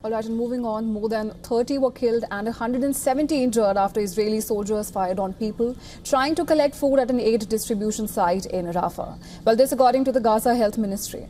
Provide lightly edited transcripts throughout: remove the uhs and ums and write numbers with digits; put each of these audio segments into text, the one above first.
All right, and moving on, more than 30 were killed and 170 injured after Israeli soldiers fired on people trying to collect food at an aid distribution site in Rafah. Well, this according to the Gaza Health Ministry.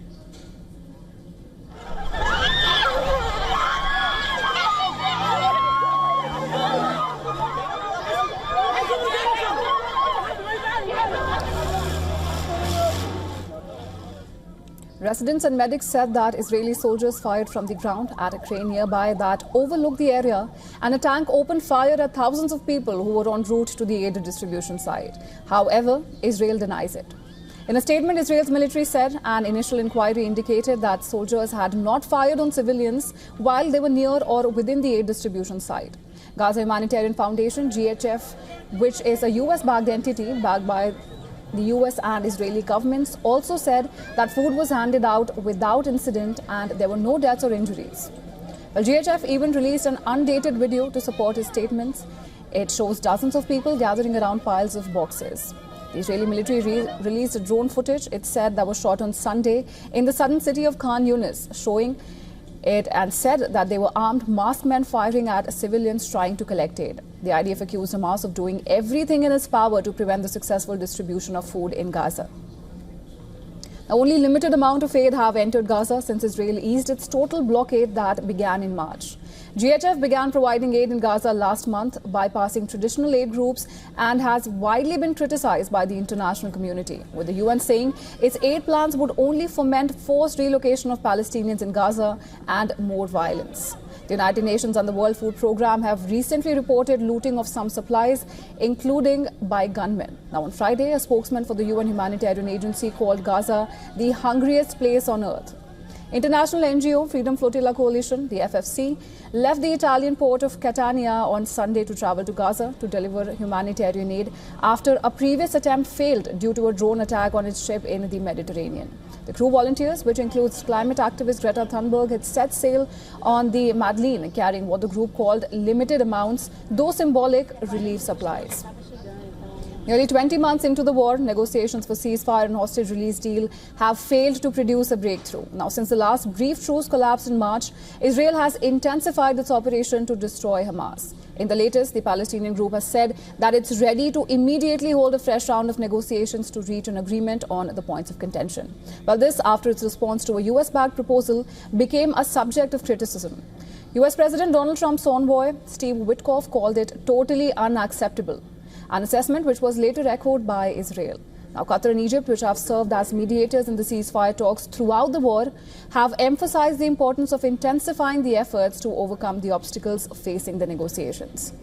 Residents and medics said that Israeli soldiers fired from the ground at a crane nearby that overlooked the area, and a tank opened fire at thousands of people who were en route to the aid distribution site. However, Israel denies it. In a statement, Israel's military said an initial inquiry indicated that soldiers had not fired on civilians while they were near or within the aid distribution site. Gaza Humanitarian Foundation, GHF, which is a US-backed entity backed by the US and Israeli governments, also said that food was handed out without incident and there were no deaths or injuries. Well, GHF even released an undated video to support his statements. It shows dozens of people gathering around piles of boxes. The Israeli military released drone footage, it said, that was shot on Sunday in the southern city of Khan Younis, showing it and said that they were armed masked men firing at civilians trying to collect aid. The IDF accused Hamas of doing everything in its power to prevent the successful distribution of food in Gaza. Now, only limited amount of aid have entered Gaza since Israel eased its total blockade that began in March. GHF began providing aid in Gaza last month, bypassing traditional aid groups, and has widely been criticized by the international community, with the UN saying its aid plans would only foment forced relocation of Palestinians in Gaza and more violence. The United Nations and the World Food Programme have recently reported looting of some supplies, including by gunmen. Now, on Friday, a spokesman for the UN humanitarian agency called Gaza the hungriest place on earth. International NGO Freedom Flotilla Coalition, the FFC, left the Italian port of Catania on Sunday to travel to Gaza to deliver humanitarian aid after a previous attempt failed due to a drone attack on its ship in the Mediterranean. The crew volunteers, which includes climate activist Greta Thunberg, had set sail on the Madeleine, carrying what the group called limited amounts, though symbolic, relief supplies. Nearly 20 months into the war, negotiations for ceasefire and hostage release deal have failed to produce a breakthrough. Now, since the last brief truce collapsed in March, Israel has intensified its operation to destroy Hamas. In the latest, the Palestinian group has said that it's ready to immediately hold a fresh round of negotiations to reach an agreement on the points of contention. Well, this after its response to a US-backed proposal became a subject of criticism. US President Donald Trump's envoy, Steve Witkoff, called it totally unacceptable, an assessment which was later echoed by Israel. Now, Qatar and Egypt, which have served as mediators in the ceasefire talks throughout the war, have emphasized the importance of intensifying the efforts to overcome the obstacles facing the negotiations.